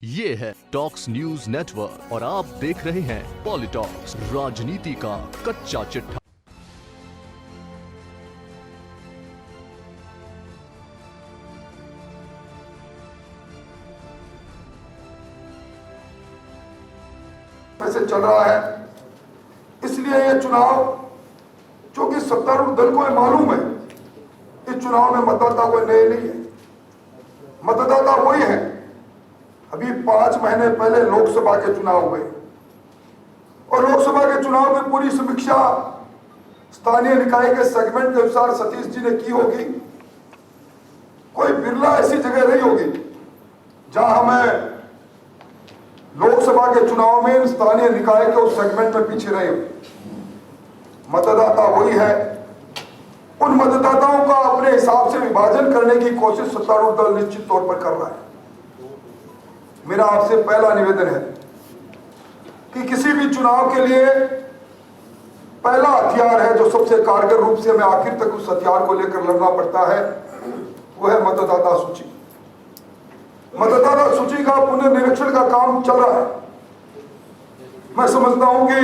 ये है talks news network और आप देख रहे हैं पॉलिटॉक्स, राजनीति का कच्चा चिट्ठा। से चल रहा है, इसलिए ये चुनाव जो कि सत्तारूढ़ दल को मालूम है, इस चुनाव में मतदाता कोई नए नहीं है। मतदाता वही है। अभी 5 महीने पहले लोकसभा के चुनाव हुए और लोकसभा के चुनाव में पूरी समीक्षा स्थानीय निकाय के सेगमेंट के अनुसार सतीश जी ने की होगी। कोई बिरला ऐसी जगह रही होगी जहां हमें लोकसभा के चुनाव में स्थानीय निकाय के उस सेगमेंट में पीछे रहे। मतदाता वही है। उन मतदाताओं का अपने हिसाब से विभाजन करने की कोशिश सत्तारूढ़ दल निश्चित तौर पर कर रहा है। मेरा आपसे पहला निवेदन है कि किसी भी चुनाव के लिए पहला हथियार है जो सबसे कारगर रूप से हमें आखिर तक उस हथियार को लेकर लड़ना पड़ता है, वो है मतदाता सूची। मतदाता सूची का पुनर्निरीक्षण का काम चल रहा है। मैं समझता हूं कि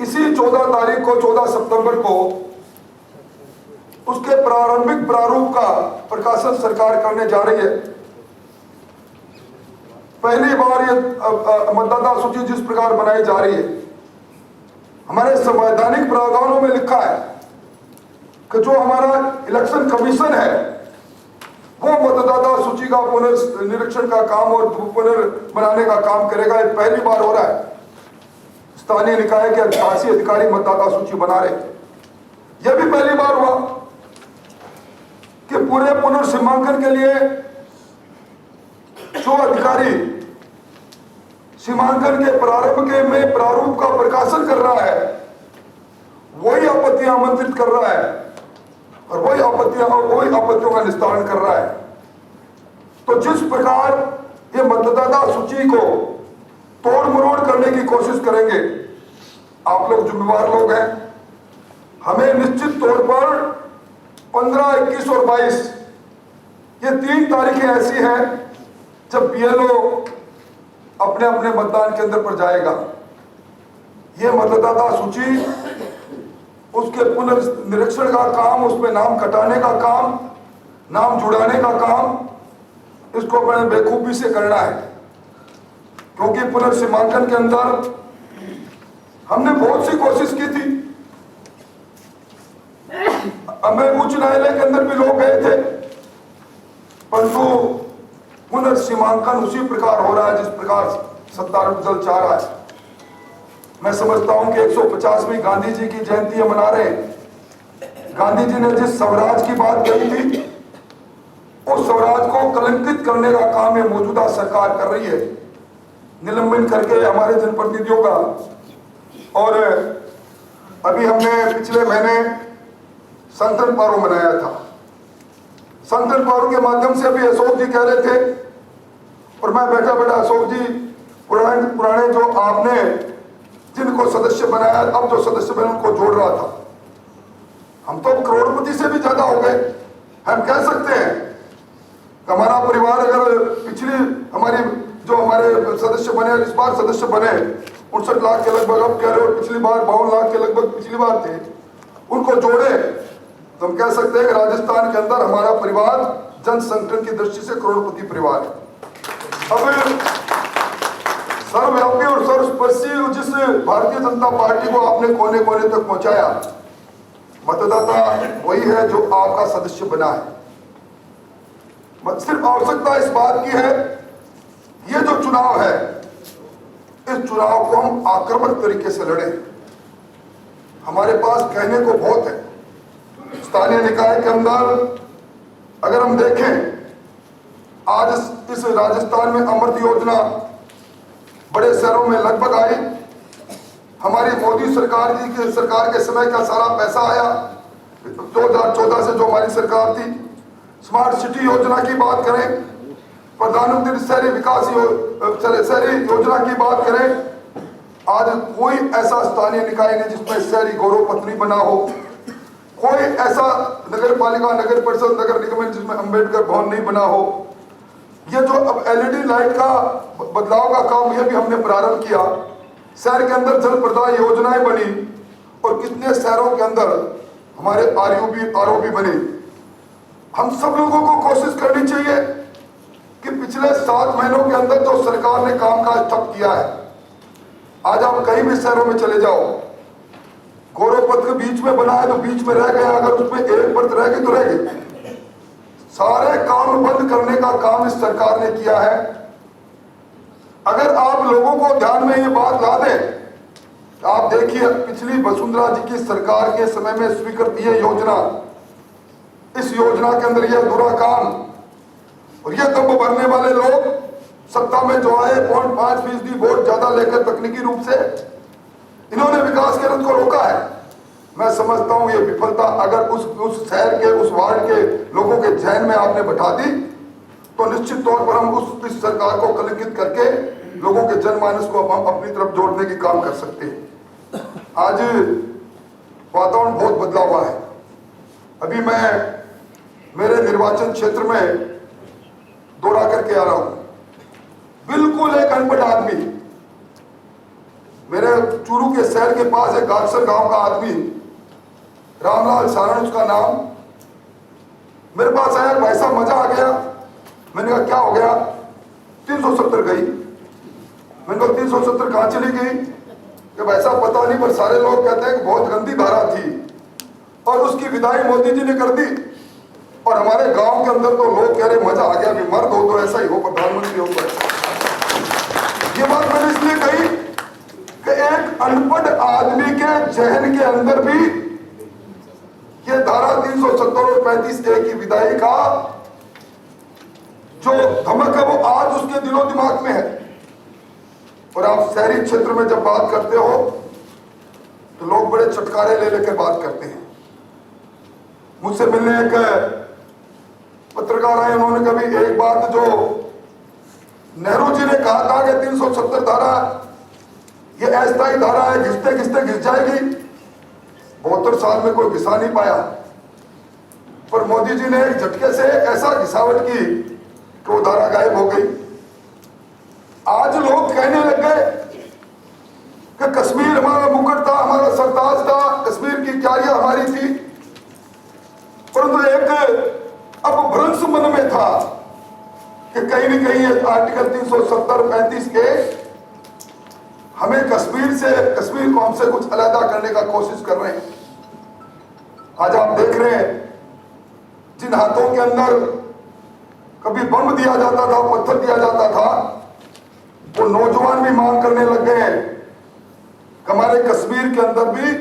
इसी 14 तारीख को 14 सितंबर को उसके प्रारंभिक प्रारूप का प्रकाशन सरकार करने जा रही है। पहली बार ये मतदाता सूची जिस प्रकार बनाई जा रही है, हमारे संवैधानिक प्रावधानों में लिखा है कि जो हमारा इलेक्शन कमीशन है वो मतदाता सूची का पुनर्निरीक्षण का काम और पुनर्बनाने का काम करेगा। ये पहली बार हो रहा है। स्थानीय निकाय के 88 अधिकारी मतदाता सूची बना रहे। यह भी पहली बार हुआ कि पूरे पुनर्सीमांकन के लिए जो अधिकारी सीमांकन के प्रारंभ के में प्रारूप का प्रकाशन कर रहा है, वही आपत्तियां आमंत्रित कर रहा है और वही आपत्तियों का निस्तारण कर रहा है। तो जिस प्रकार ये मतदाता सूची को तोड़ मरोड़ करने की कोशिश करेंगे, आप लोग जिम्मेवार लोग हैं। हमें निश्चित तौर पर 15, 21 और 22 ये 3 तारीखें ऐसी हैं जब बीएलओ अपने अपने मतदान केंद्र पर जाएगा। ये मतदाता सूची, उसके पुनर्निरीक्षण का काम, उसमें नाम कटाने का काम, नाम जुड़ाने का काम, इसको बड़े बेखूबी से करना है। क्योंकि पुनर्सीमांकन के अंदर हमने बहुत सी कोशिश की थी। हमें उच्च न्यायालय के अंदर भी लोग गए थे, परंतु पुनर्सीमांकन उसी प्रकार हो रहा है जिस प्रकार सत्तारूढ़ दल चाह रहा है। मैं समझता हूं कि 150वीं गांधी जी की जयंती मना रहे हैं। गांधी जी ने जिस स्वराज की बात कही थी, उस स्वराज को कलंकित करने का काम ये मौजूदा सरकार कर रही है, निलंबन करके हमारे जनप्रतिनिधियों का। और अभी हमने पिछले महीने संतन पर्व मनाया था। संतन पर्व के माध्यम से अभी अशोक जी कह रहे थे और मैं बैठा बैठा अशोक जी पुराने जो आपने जिनको सदस्य बनाया, अब जो सदस्य बने उनको जोड़ रहा था। हम तो करोड़पति से भी ज्यादा हो गए। हम कह सकते हैं कि हमारा परिवार अगर पिछली हमारे सदस्य बने, इस बार सदस्य बने 59 लाख के लगभग अब कह रहे हो, पिछली बार 52 लाख के लगभग पिछली बार थे, उनको जोड़े तो हम कह सकते हैं कि राजस्थान के अंदर हमारा परिवार जनसंगठन की दृष्टि से करोड़पति परिवार है। अब सर्वव्यापी और सर्वस्पर्शी जिस भारतीय जनता पार्टी को आपने कोने कोने तक पहुंचाया, मतदाता वही है जो आपका सदस्य बना है। सिर्फ आवश्यकता इस बात की है, ये जो चुनाव है, इस चुनाव को हम आक्रामक तरीके से लड़े। हमारे पास कहने को बहुत है। स्थानीय निकाय के अंदर अगर हम देखें, आज इस राजस्थान में अमृत योजना बड़े शहरों में लगभग आई। हमारी मोदी सरकार के समय का सारा पैसा आया 2014 से, जो हमारी सरकार थी। स्मार्ट सिटी योजना की बात करें, प्रधानमंत्री शहरी योजना की बात करें, आज कोई ऐसा स्थानीय निकाय नहीं जिसमें शहरी गौरव पत्री बना हो। कोई ऐसा नगर पालिका, नगर परिषद, नगर निगम जिसमें अंबेडकर भवन नहीं बना हो। ये जो अब एलईडी लाइट का बदलाव का काम यह भी हमने प्रारंभ किया। शहर के अंदर जल प्रदाय योजनाएं बनी और कितने शहरों के अंदर हमारे आरओबी बने। हम सब लोगों को कोशिश करनी चाहिए कि पिछले 7 महीनों के अंदर जो सरकार ने कामकाज ठप किया है, आज आप कहीं भी शहरों में चले जाओ, गौरव पथ के बीच में बना है तो बीच में रह गया, अगर उसमें एक परत रह गई तो रह गई। सारे काम बंद करने का काम इस सरकार ने किया है। अगर आप लोगों को ध्यान में ये बात ला दें, आप देखिए पिछली वसुंधरा जी की सरकार के समय में स्वीकृत ये योजना, इस योजना के अंदर यह अधूरा काम और ये दम भरने वाले लोग सत्ता में जो आए 0.5% वोट ज्यादा लेकर तकनीकी रूप से इन्होंने विकास के रथ को रोका है। मैं समझता हूं ये विफलता अगर उस शहर के, उस वार्ड के लोगों के जहन में आपने बैठा दी तो निश्चित तौर पर हम इस सरकार को कलंकित करके लोगों के जनमानस को हम अपनी तरफ जोड़ने की काम कर सकते हैं। आज वातावरण बहुत बदला हुआ है। अभी मैं मेरे निर्वाचन क्षेत्र में दौरा करके आ रहा हूं, बिल्कुल एक अनपढ़ आदमी, मेरे चूरू के शहर के पास एक गादसर गांव का आदमी, रामलाल सारण उसका नाम, मेरे पास आया, भाई साहब मजा आ गया। मैंने कहा क्या हो गया? 370 गई। मैंने कहा 370 कहां चली गई? कि भाई साहब पता नहीं, पर सारे लोग कहते हैं कि बहुत गंदी धारा थी और उसकी विदाई मोदी जी ने कर दी। और हमारे गांव के अंदर तो लोग कह रहे मजा आ गया, भी मर्द हो तो ऐसा ही हो, प्रधानमंत्री हो तो ऐसा। ये बात मैंने इसलिए कही कि एक अनपढ़ आदमी के जहन के अंदर भी ये धारा 370 और 35A की विदाई का जो धमक है वो आज उसके दिलो दिमाग में है। और आप शहरी क्षेत्र में जब बात करते हो तो लोग बड़े चटकारे ले लेकर बात करते हैं। मुझसे मिलने एक पत्रकार आए, उन्होंने कभी एक बात जो नेहरू जी ने कहा था कि 370 धारा ये अस्थायी धारा है, घिसते घिसते घिस जाएगी, 72 साल में कोई घिसा नहीं पाया। पर मोदी जी ने एक झटके से ऐसा घिसावट की कि वो धारा गायब हो गई। आज लोग कहने लग गए कि कश्मीर हमारा मुकुट था, हमारा सरताज था, कश्मीर की क्यारियां हमारी थी। परंतु एक अब भ्रंश मन में था कि कहीं न कहीं आर्टिकल 370 35A हमें कश्मीर को हमसे कुछ अलग करने का कोशिश कर रहे हैं। आज आप देख रहे हैं जिन हाथों के अंदर कभी बम दिया जाता था, पत्थर दिया जाता था, वो नौजवान भी मांग करने लग गए हैं कि हमारे कश्मीर के अंदर भी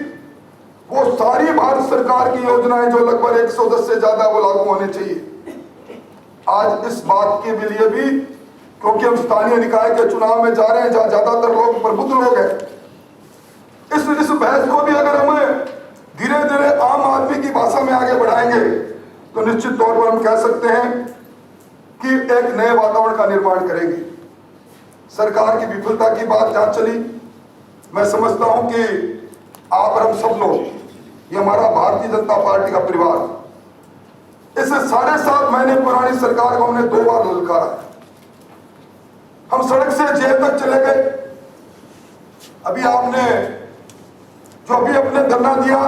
वो सारी भारत सरकार की योजनाएं जो लगभग 110 से ज्यादा वो लागू होने चाहिए। आज इस बात के लिए भी, क्योंकि हम स्थानीय निकाय के चुनाव में जा रहे हैं जहां ज्यादातर लोग प्रबुद्ध लोग हैं, इस बहस को भी अगर हम धीरे धीरे आम आदमी की भाषा में आगे बढ़ाएंगे तो निश्चित तौर पर हम कह सकते हैं कि एक नए वातावरण का निर्माण करेंगे। सरकार की विफलता की बात जहां चली, मैं समझता हूं कि आप और हम सब लोग, ये हमारा भारतीय जनता पार्टी का परिवार, इस 7.5 महीने पुरानी सरकार को हमने 2 बार ललकारा। हम सड़क से जेल तक चले गए। अभी आपने जो अभी अपने धरना दिया,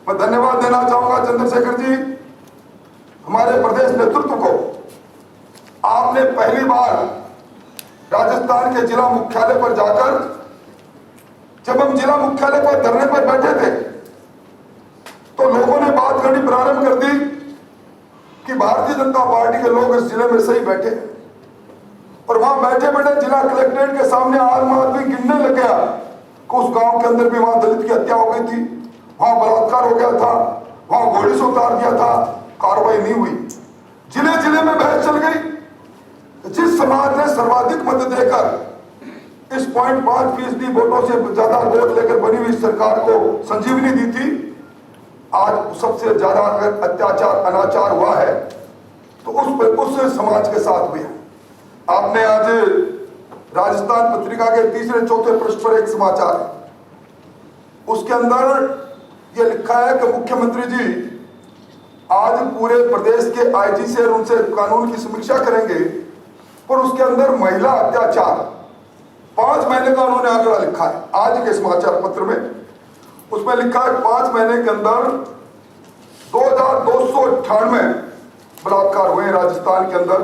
मैं धन्यवाद देना चाहूंगा चंद्रशेखर जी, हमारे प्रदेश नेतृत्व को। आपने पहली बार राजस्थान के जिला मुख्यालय पर जाकर, जब हम जिला मुख्यालय पर धरने पर बैठे थे तो लोगों ने बात करनी प्रारंभ कर दी कि भारतीय जनता पार्टी के लोग इस जिले में सही बैठे हैं। और वहां बैठे बैठे जिला कलेक्ट्रेट के सामने आम आदमी गिनने लग गया कि उस गांव के अंदर भी वहां दलित की हत्या हो गई थी, वहां बलात्कार हो गया था, वहां गोली से उतार दिया था, कार्रवाई नहीं हुई। जिले जिले में बहस चल गई। जिस समाज ने सर्वाधिक मत देकर इस 0.5% वोटों से ज्यादा वोट लेकर बनी हुई सरकार को संजीवनी दी थी, आज सबसे ज्यादा अगर अत्याचार अनाचार हुआ है तो उस समाज के साथ हुई है। आपने आज राजस्थान पत्रिका के 3-4 पृष्ठ पर एक समाचार है, उसके अंदर यह लिखा है कि मुख्यमंत्री जी आज पूरे प्रदेश के आईजी से उनसे कानून की समीक्षा करेंगे, पर उसके अंदर महिला अत्याचार 5 महीने का उन्होंने आंकड़ा लिखा है आज के समाचार पत्र में। उसमें लिखा है 5 महीने के अंदर 2298 बलात्कार हुए राजस्थान के अंदर,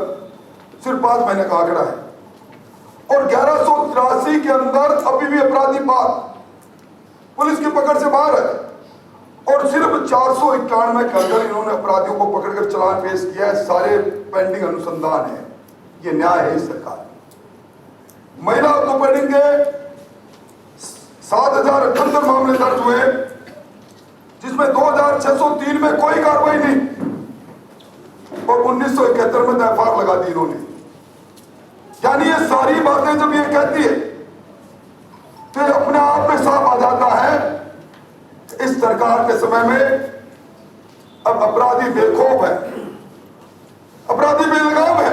सिर्फ 5 महीने का आंकड़ा है। और 1183 के अंदर अभी भी अपराधी पार पुलिस की पकड़ से बाहर है, और सिर्फ 491 के अंदर इन्होंने अपराधियों को पकड़कर चालान पेश किया है। सारे पेंडिंग अनुसंधान है। ये न्याय है इस सरकार। महिला ऑर्थोपेडिक के 7078 मामले दर्ज हुए, जिसमें 2603 में कोई कार्रवाई नहीं, और 1971 में एफआईआर लगा दी इन्होंने। यानी ये सारी बातें जब ये कहती है तो अपने आप में साफ आ जाता है इस सरकार के समय में अब अपराधी बेखौफ है, अपराधी बेलगाम है,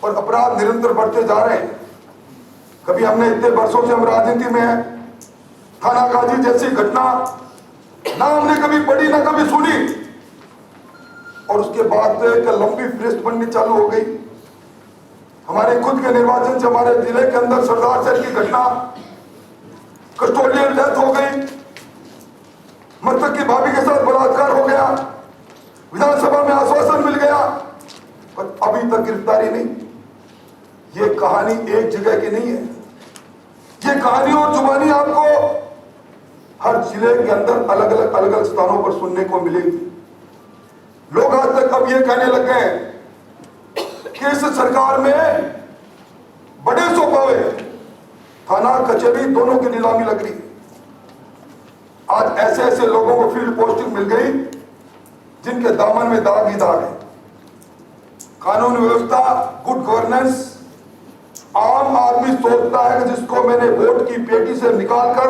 और अपराध निरंतर बढ़ते जा रहे हैं। कभी हमने इतने वर्षों से हम राजनीति में हैं, थाना गाजी जैसी घटना ना हमने कभी पढ़ी ना कभी सुनी, और उसके बाद एक लंबी फहरिस्त बननी चालू हो गई। हमारे खुद के निर्वाचन से हमारे जिले के अंदर सरदार शहर की घटना, कस्टोडियल डेथ हो गई, मृतक की भाभी के साथ बलात्कार हो गया, विधानसभा में आश्वासन मिल गया, पर अभी तक गिरफ्तारी नहीं। ये कहानी एक जगह की नहीं है, ये कहानी और जुबानी आपको हर जिले के अंदर अलग अलग स्थानों पर सुनने को मिलेगी। लोग आज तक अब ये कहने लग गए कि इस सरकार में बड़े सौंपावे, थाना कचहरी दोनों की नीलामी लग रही है। आज ऐसे ऐसे लोगों को फील्ड पोस्टिंग मिल गई जिनके दामन में दाग ही दाग है। कानून व्यवस्था, गुड गवर्नेंस, आम आदमी सोचता है कि जिसको मैंने वोट की पेटी से निकालकर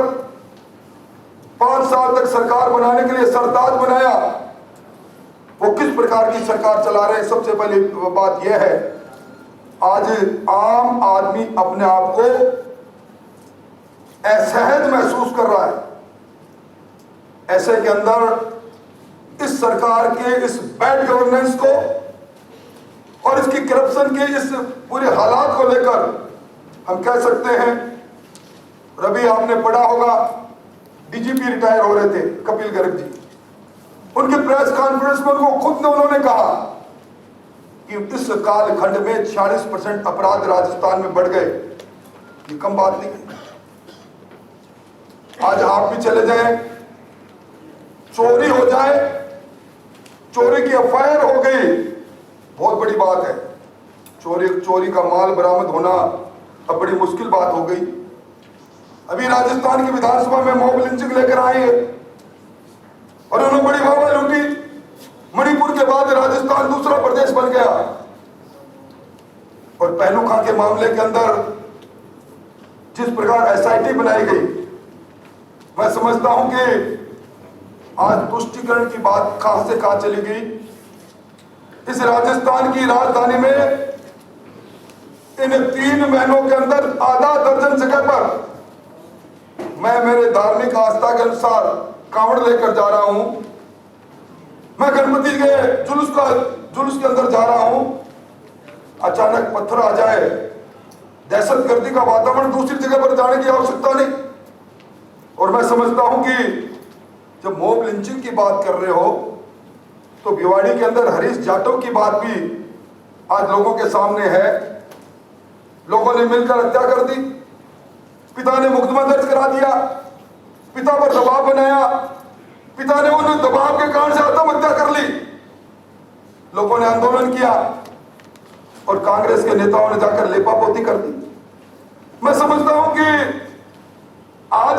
5 साल तक सरकार बनाने के लिए सरताज बनाया, वो किस प्रकार की सरकार चला रहे हैं। सबसे पहली बात यह है, आज आम आदमी अपने आप को असहज महसूस कर रहा है। ऐसे के अंदर इस सरकार के इस बैड गवर्नेंस को और इसकी करप्शन के इस पूरे हालात को लेकर हम कह सकते हैं, रवि आपने पढ़ा होगा, डीजीपी रिटायर हो रहे थे कपिल गर्ग जी, उनके प्रेस कॉन्फ्रेंस में उनको खुद ने उन्होंने कहा कि इस कालखंड में 46% अपराध राजस्थान में बढ़ गए। ये कम बात नहीं है। आज आप भी चले जाएं, चोरी हो जाए, चोरी की एफआईआर हो गई, बहुत बड़ी बात है। चोरी का माल बरामद होना अब बड़ी मुश्किल बात हो गई। अभी राजस्थान की विधानसभा में मॉब लिंचिंग लेकर आए और उन्होंने बड़ी वाहवाही लूटी। मणिपुर के बाद राजस्थान दूसरा प्रदेश बन गया। और पहलू खां के मामले के अंदर जिस प्रकार एसआईटी बनाई गई, मैं समझता हूं कि आज तुष्टिकरण की बात कहां से कहां चली गई। इस राजस्थान की राजधानी में इन 3 महीनों के अंदर आधा दर्जन जगह पर मैं मेरे धार्मिक आस्था के अनुसार कांवड़ लेकर जा रहा हूं। मैं गणपति के जुलूस के अंदर जा रहा हूं, अचानक पत्थर आ जाए, दहशतगर्दी का वातावरण, दूसरी जगह पर जाने की आवश्यकता नहीं। और मैं समझता हूं कि जब मॉब लिंचिंग की बात कर रहे हो तो भिवाड़ी के अंदर हरीश जाटव की बात भी आज लोगों के सामने है। लोगों ने मिलकर हत्या कर दी, पिता ने मुकदमा दर्ज करा दिया, पिता पर दबाव बनाया, पिता ने उन दबाव के कारण से आत्महत्या कर ली। लोगों ने आंदोलन किया और कांग्रेस के नेताओं ने जाकर लेपापोती कर दी। मैं समझता हूं कि आज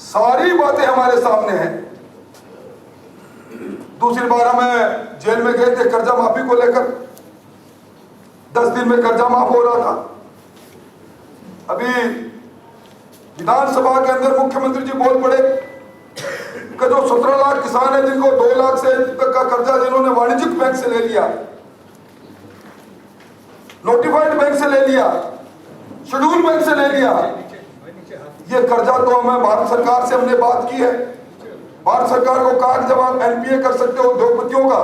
सारी बातें हमारे सामने हैं। दूसरी बार हमें जेल में गए थे कर्जा माफी को लेकर, 10 दिन में कर्जा माफ हो रहा था। अभी विधानसभा के अंदर मुख्यमंत्री जी बोल पड़े कि जो 17 लाख किसान है जिनको 2 लाख से तक का कर्जा जिन्होंने वाणिज्यिक बैंक से ले लिया, नोटिफाइड बैंक से ले लिया, शेड्यूल बैंक से ले लिया, ये कर्जा तो हमें भारत सरकार से हमने बात की है, भारत सरकार को कहा कि जब आप एनपीए कर सकते हो उद्योगपतियों का,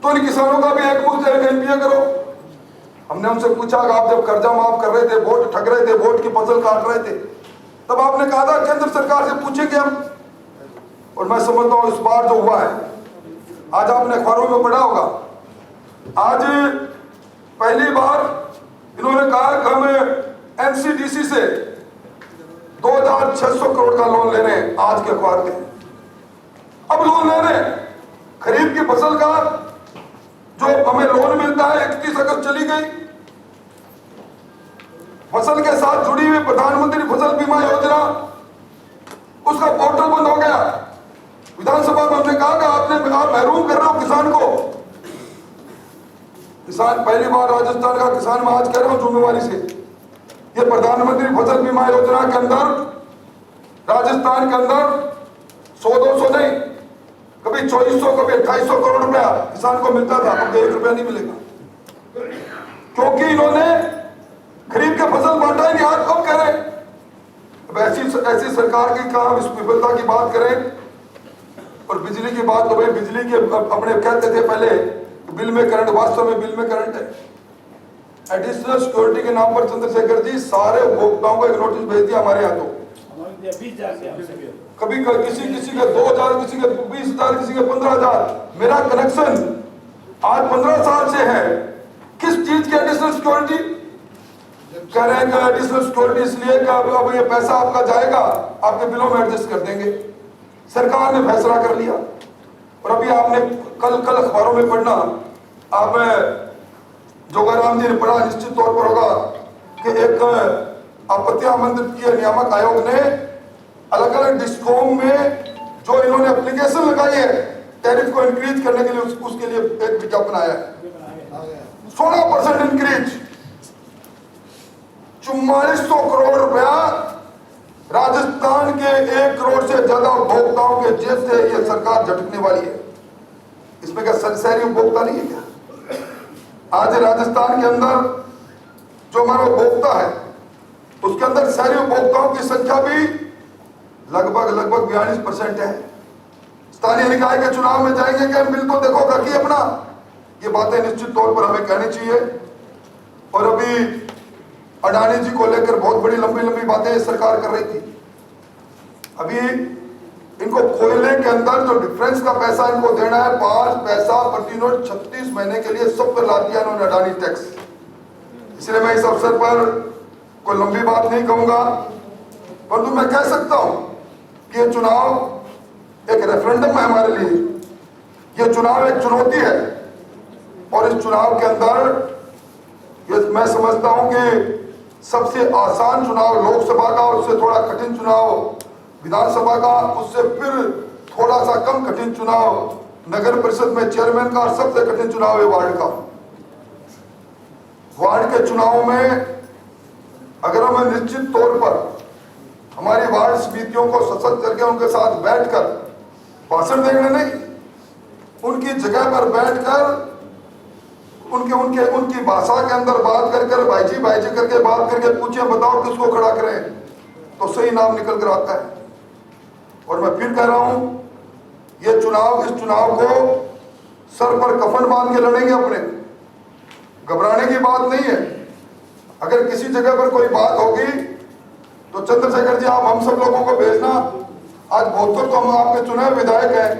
तो इन किसानों का भी एक मुश्त एनपीए करो। हमने उनसे पूछा कि आप जब कर्जा माफ कर रहे थे, वोट ठग रहे थे, वोट की फसल काट रहे थे, तब आपने कहा था केंद्र सरकार से पूछेंगे हम। और मैं समझता हूं इस बार जो हुआ है, आज आपने अखबारों में पढ़ा होगा, आज पहली बार इन्होंने कहा कि हम एनसीडीसी से 2600 करोड़ का लोन ले रहे हैं। आज के अखबार में अब लोन ले रहे हैं खरीफ की फसल का, जो हमें लोन मिलता है 31 अगस्त चली गई। फसल के साथ जुड़ी हुई प्रधानमंत्री फसल बीमा योजना, उसका पोर्टल बंद हो गया। विधानसभा में हमने कहा कि आपने आप महरूम कर रहे हो किसान को। किसान, पहली बार राजस्थान का किसान, मैं आज कह रहा हूं जिम्मेवारी से, ये प्रधानमंत्री फसल बीमा योजना के अंदर राजस्थान के अंदर 100-200 नहीं, कभी 2400, कभी 2800 करोड़ रुपया किसान को मिलता था। अब 1 रुपया नहीं मिलेगा, क्योंकि इन्होंने खरीफ के फसल बांटा ही नहीं। आज कब कह रहे हैं? अब ऐसी सरकार की कहा इस विफलता की बात करें। और बिजली की बात, तो भाई बिजली के अपने कहते थे पहले बिल में करंट, वास्तव में बिल में करंट है। एडिशनल सिक्योरिटी के नाम पर चंद्रशेखर जी सारे उपभोक्ताओं को एक नोटिस भेज दिया हमारे यहाँ। तो कभी किसी के 2000, किसी के 20,000, किसी के 15,000। मेरा कनेक्शन आज 15 साल से है। किस चीज की एडिशनल सिक्योरिटी? कह रहे हैं कि एडिशनल सिक्योरिटी इसलिए कि अब ये पैसा आपका जाएगा, आपके बिलों में एडजस्ट कर देंगे। सरकार ने फैसला कर लिया। और अभी आपने कल अखबारों में पढ़ना, आप जोगाराम जी ने पढ़ा, निश्चित तौर पर होगा कि एक आपत्ति आमंत्रित नियामक आयोग ने अलग अलग डिस्कॉम में जो इन्होंने एप्लीकेशन लगाई है टैरिफ को इंक्रीज करने के लिए, उसके लिए एक विज्ञापन आया है। 16% इंक्रीज, 4400 करोड़ रुपया राजस्थान के 1 करोड़ से ज्यादा उपभोक्ताओं के जेब से यह सरकार झटकने वाली है। इसमें क्या शहरी उपभोक्ता नहीं है क्या? आज राजस्थान के अंदर जो हमारा उपभोक्ता है, उसके अंदर शहरी उपभोक्ताओं की संख्या भी लगभग 42% है। स्थानीय निकाय के चुनाव में जाएंगे कि बिल तो देखो रखिए अपना, ये बातें निश्चित तौर पर हमें कहनी चाहिए। और अभी अडानी जी को लेकर बहुत बड़ी लंबी बातें सरकार कर रही थी। अभी इनको कोयले के अंदर जो डिफरेंस का पैसा इनको देना है, 5 पैसा प्रति यूनिट 36 महीने के लिए सब पर ला दिया इन्होंने अडानी टैक्स। इसलिए मैं इस अवसर पर कोई लंबी बात नहीं कहूंगा, परंतु मैं कह सकता हूं कि ये चुनाव एक रेफरेंडम है हमारे लिए। ये चुनाव एक चुनौती है और इस चुनाव के अंदर मैं समझता हूं कि सबसे आसान चुनाव लोकसभा का, उससे थोड़ा कठिन चुनाव विधानसभा का, उससे फिर थोड़ा सा कम कठिन चुनाव नगर परिषद में चेयरमैन का, और सबसे कठिन चुनाव है वार्ड का। वार्ड के चुनाव में अगर हमें निश्चित तौर पर हमारी वार्ड समितियों को सशक्त करके उनके साथ बैठकर भाषण देने नहीं, उनकी जगह पर बैठकर उनकी भाषा के अंदर बात कर भाई जी करके बात करके पूछे बताओ किसको खड़ा करें, तो सही नाम निकल कर आता है। और मैं फिर कह रहा हूं, ये चुनाव, इस चुनाव को सर पर कफन बांध के लड़ेंगे अपने, घबराने की बात नहीं है। अगर किसी जगह पर कोई बात होगी तो चंद्रशेखर जी आप हम सब लोगों को भेजना। आज बहुत तो हम आपके चुने विधायक हैं,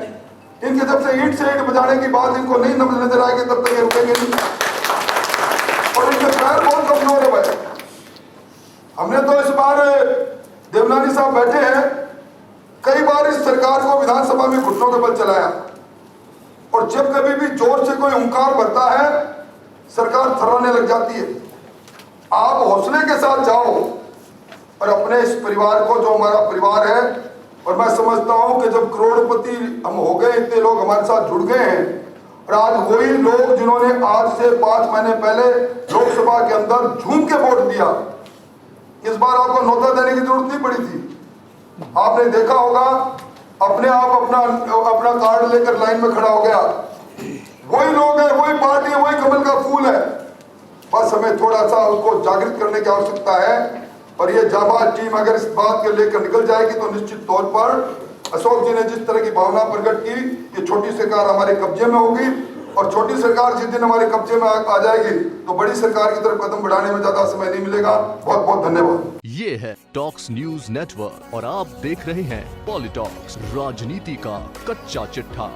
इनके जब से ईंट से ईंट बजाने की बात इनको नहीं नजर आएगी तब तक ये रुकेंगे नहीं। और इनके पैर बहुत कमजोर है भाई। हमने तो इस बार देवनानी साहब बैठे हैं, कई बार इस सरकार को विधानसभा में घुटनों के बल चलाया, और जब कभी भी जोर से कोई हुंकार भरता है सरकार थर्राने लग जाती है। आप हौसले के साथ जाओ और अपने इस परिवार को, जो हमारा परिवार है, और मैं समझता हूं कि जब करोड़पति हम हो गए, इतने लोग हमारे साथ जुड़ गए हैं, और आज वही लोग जिन्होंने आज से 5 महीने पहले लोकसभा के अंदर झूम के वोट दिया, इस बार आपको नौता देने की जरूरत नहीं पड़ी थी। आपने देखा होगा अपने आप अपना कार्ड लेकर लाइन में खड़ा हो गया। वही लोग हैं, वही पार्टी है, वही कमल का फूल है। बस हमें थोड़ा सा उसको जागृत करने की आवश्यकता है। और ये जाबाज टीम अगर इस बात के लेकर निकल जाएगी तो निश्चित तौर पर अशोक जी ने जिस तरह की भावना प्रकट की, ये छोटी सरकार हमारे कब्जे में होगी और छोटी सरकार जिस दिन हमारे कब्जे में आ जाएगी तो बड़ी सरकार की तरफ कदम बढ़ाने में ज्यादा समय नहीं मिलेगा। बहुत बहुत धन्यवाद। ये है टॉक्स न्यूज नेटवर्क और आप देख रहे हैं पॉलिटॉक्स, राजनीति का कच्चा चिट्ठा।